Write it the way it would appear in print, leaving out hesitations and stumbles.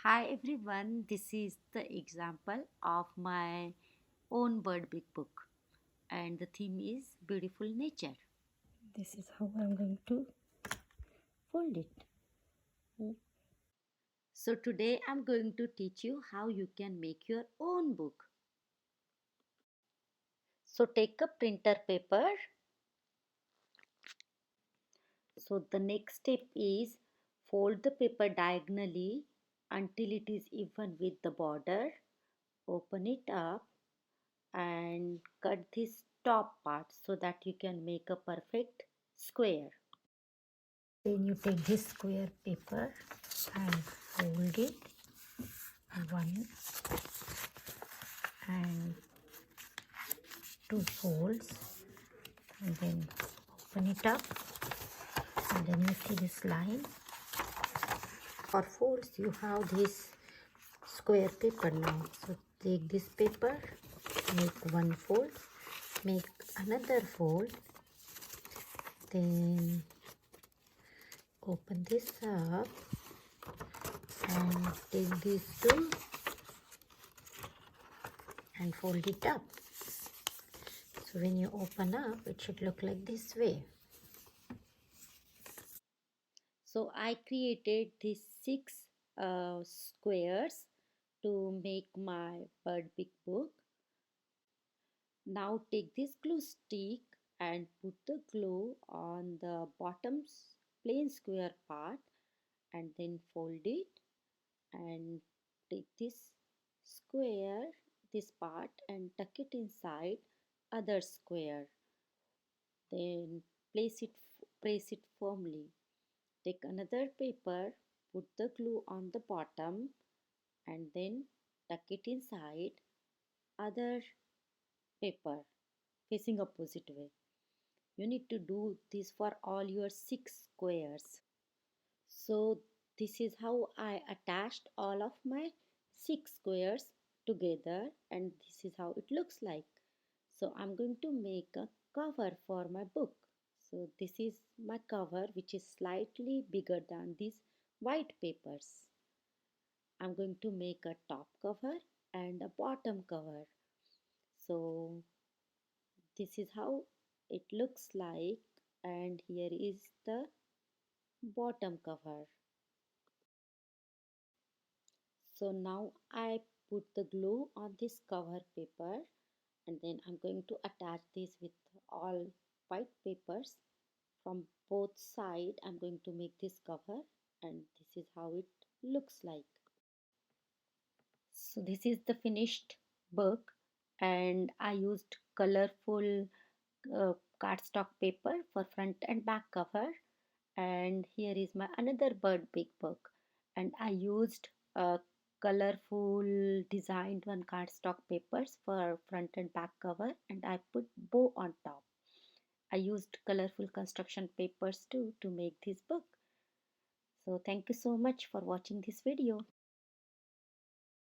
Hi everyone, this is the example of my own bird big book, and the theme is beautiful nature. This is how I'm going to fold it. So today I'm going to teach you how you can make your own book. So take a printer paper. So the next step is fold the paper diagonally until it is even with the border. Open it up and cut this top part so that you can make a perfect square. Then you take this square paper and fold it one and two folds, and then open it up, and then you see this line. For folds you have this square paper now. So take this paper, make one fold, make another fold, then open this up and take these two and fold it up. So when you open up, it should look like this way. So I created these six squares to make my bird big book. Now take this glue stick and put the glue on the bottom plain square part, and then fold it and take this square, this part, and tuck it inside other square. Then press it firmly. Take another paper, put the glue on the bottom, and then tuck it inside other paper facing opposite way. You need to do this for all your six squares. So this is how I attached all of my six squares together, and this is how it looks like. So I'm going to make a cover for my book. So this is my cover, which is slightly bigger than these white papers. I'm going to make a top cover and a bottom cover. So this is how it looks like, and here is the bottom cover. So now I put the glue on this cover paper, and then I'm going to attach this with all white papers from both sides. I'm going to make this cover, and this is how it looks like. So this is the finished book, and I used colorful cardstock paper for front and back cover. And here is my another bird big book, and I used colorful designed one cardstock papers for front and back cover, and I put bow on top. I used colorful construction papers too to make this book. So thank you so much for watching this video.